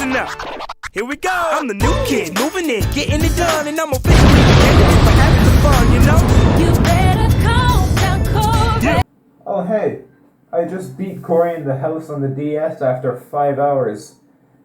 listen up. Here we go. I'm the new kid, moving in, getting it done, and I'm officially candidate for having some fun, you know? You better calm down, Cory. Yeah. Oh hey, I just beat Cory in the house on the DS after 5 hours.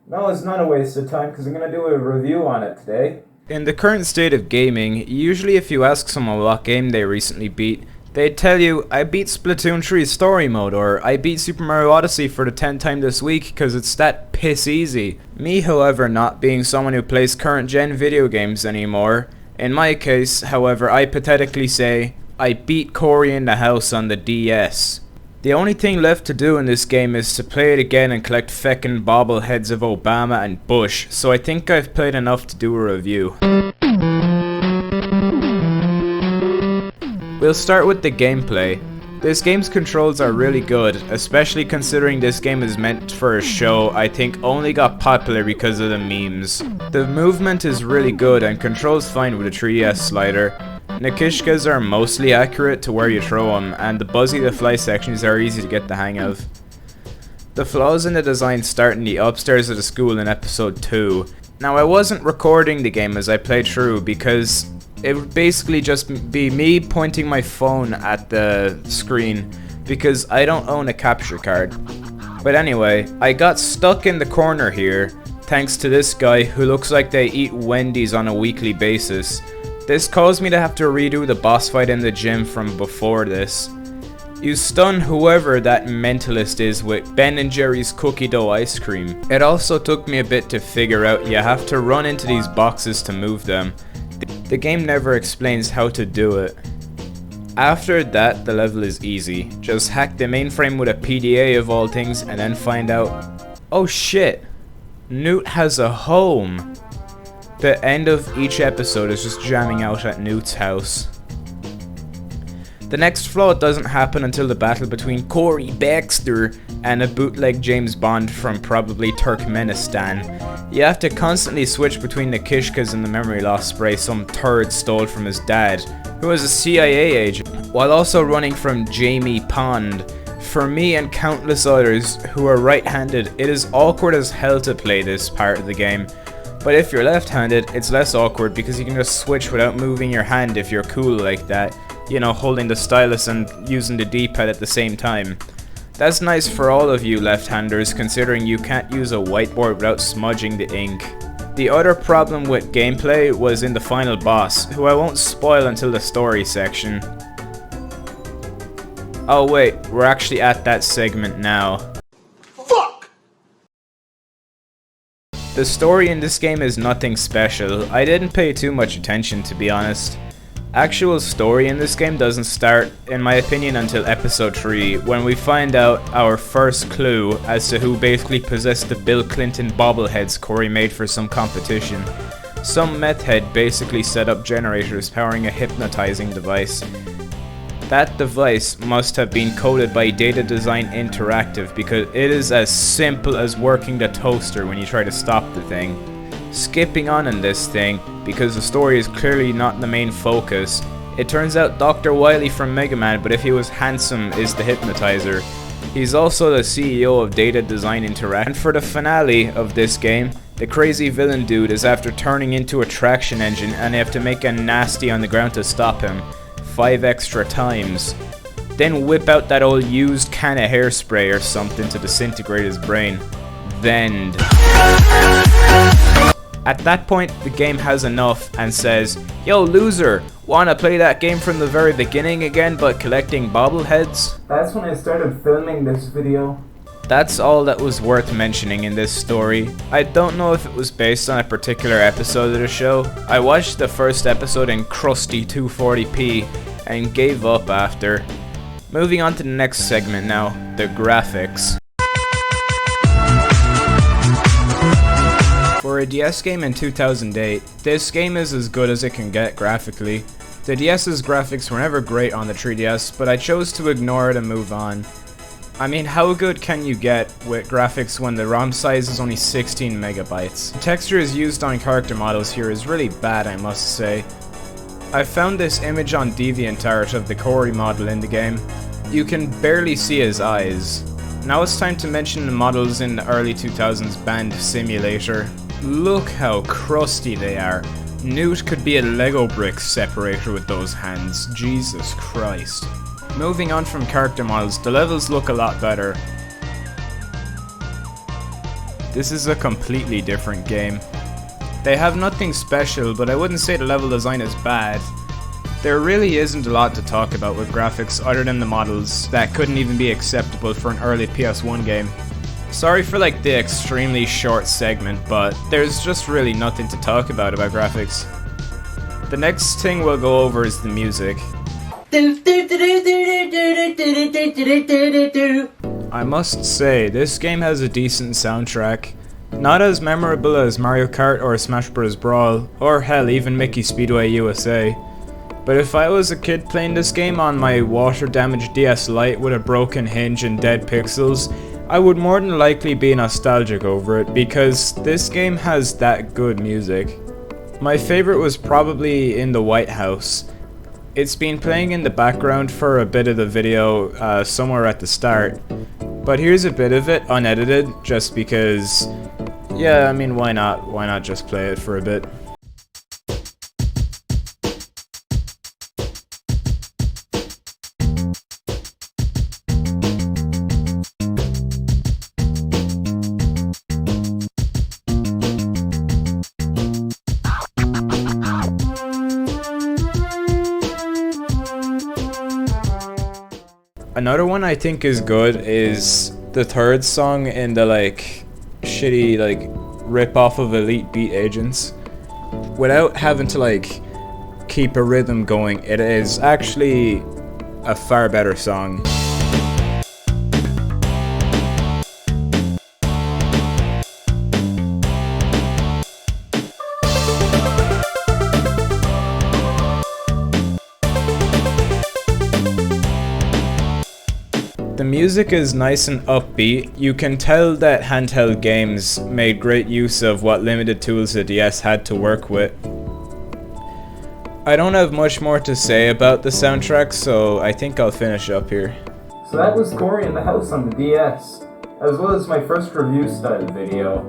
No, it's not a waste of time because I'm going to do a review on it today. In the current state of gaming, usually if you ask someone what game they recently beat, they'd tell you, I beat Splatoon 3 story mode, or I beat Super Mario Odyssey for the 10th time this week because it's that piss easy. Me, however, not being someone who plays current gen video games anymore, in my case, however, I pathetically say, I beat Cory in the house on the DS. The only thing left to do in this game is to play it again and collect feckin' bobbleheads of Obama and Bush, so I think I've played enough to do a review. We'll start with the gameplay. This game's controls are really good, especially considering this game is meant for a show I think only got popular because of the memes. The movement is really good and controls fine with a 3DS slider. Nikishkas are mostly accurate to where you throw them, and the Buzzy the Fly sections are easy to get the hang of. The flaws in the design start in the upstairs of the school in episode 2. Now I wasn't recording the game as I played through because it would basically just be me pointing my phone at the screen because I don't own a capture card. But anyway, I got stuck in the corner here thanks to this guy who looks like they eat Wendy's on a weekly basis. This caused me to have to redo the boss fight in the gym from before this. You stun whoever that mentalist is with Ben & Jerry's cookie dough ice cream. It also took me a bit to figure out you have to run into these boxes to move them. The game never explains how to do it. After that, the level is easy. Just hack the mainframe with a PDA of all things and then find out, oh shit, Newt has a home. The end of each episode is just jamming out at Newt's house. The next flaw doesn't happen until the battle between Cory Baxter and a bootleg James Bond from probably Turkmenistan. You have to constantly switch between the Kishkas and the memory loss spray some turd stole from his dad, who was a CIA agent, while also running from Jamie Pond. For me and countless others who are right-handed, it is awkward as hell to play this part of the game. But if you're left-handed, it's less awkward because you can just switch without moving your hand if you're cool like that. You know, holding the stylus and using the D-pad at the same time. That's nice for all of you left-handers considering you can't use a whiteboard without smudging the ink. The other problem with gameplay was in the final boss, who I won't spoil until the story section. Oh wait, we're actually at that segment now. The story in this game is nothing special. I didn't pay too much attention, to be honest. Actual story in this game doesn't start, in my opinion, until episode 3, when we find out our first clue as to who basically possessed the Bill Clinton bobbleheads Cory made for some competition. Some meth head basically set up generators powering a hypnotizing device. That device must have been coded by Data Design Interactive because it is as simple as working the toaster when you try to stop the thing. Skipping on in this thing, because the story is clearly not the main focus, it turns out Dr. Wily from Mega Man, but if he was handsome, is the hypnotizer. He's also the CEO of Data Design Interactive. And for the finale of this game, the crazy villain dude is after turning into a traction engine and they have to make a nasty on the ground to stop him. 5 extra times. Then whip out that old used can of hairspray or something to disintegrate his brain. Vend. At that point, the game has enough and says, yo loser, wanna play that game from the very beginning again but collecting bobbleheads? That's when I started filming this video. That's all that was worth mentioning in this story. I don't know if it was based on a particular episode of the show. I watched the first episode in crusty 240p and gave up after. Moving on to the next segment now, the graphics. For a DS game in 2008, this game is as good as it can get graphically. The DS's graphics were never great on the 3DS, but I chose to ignore it and move on. I mean, how good can you get with graphics when the ROM size is only 16 megabytes? The textures used on character models here is really bad, I must say. I found this image on DeviantArt of the Cory model in the game. You can barely see his eyes. Now it's time to mention the models in the early 2000s band Simulator. Look how crusty they are. Newt could be a Lego brick separator with those hands. Jesus Christ. Moving on from character models, the levels look a lot better. This is a completely different game. They have nothing special, but I wouldn't say the level design is bad. There really isn't a lot to talk about with graphics other than the models that couldn't even be acceptable for an early PS1 game. Sorry for like the extremely short segment, but there's just really nothing to talk about graphics. The next thing we'll go over is the music. I must say, this game has a decent soundtrack. Not as memorable as Mario Kart or Smash Bros. Brawl, or hell, even Mickey Speedway USA. But if I was a kid playing this game on my water-damaged DS Lite with a broken hinge and dead pixels, I would more than likely be nostalgic over it because this game has that good music. My favorite was probably In the White House. It's been playing in the background for a bit of the video somewhere at the start, but here's a bit of it unedited just because, yeah, I mean, why not? Why not just play it for a bit? Another one I think is good is the third song in the shitty rip off of Elite Beat Agents. Without having to keep a rhythm going, it is actually a far better song. The music is nice and upbeat. You can tell that handheld games made great use of what limited tools the DS had to work with. I don't have much more to say about the soundtrack, so I think I'll finish up here. So that was Cory in the House on the DS, as well as my first review style video.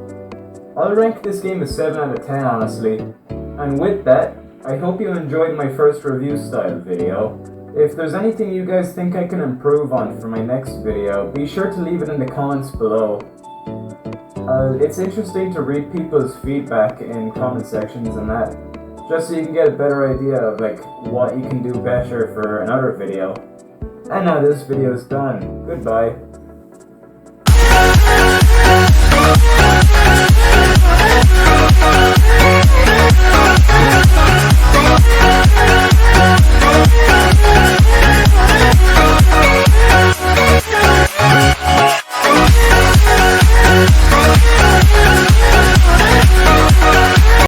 I'll rank this game a 7 out of 10 honestly, and with that, I hope you enjoyed my first review style video. If there's anything you guys think I can improve on for my next video, be sure to leave it in the comments below. It's interesting to read people's feedback in comment sections and that, just so you can get a better idea of what you can do better for another video. And now this video is done. Goodbye.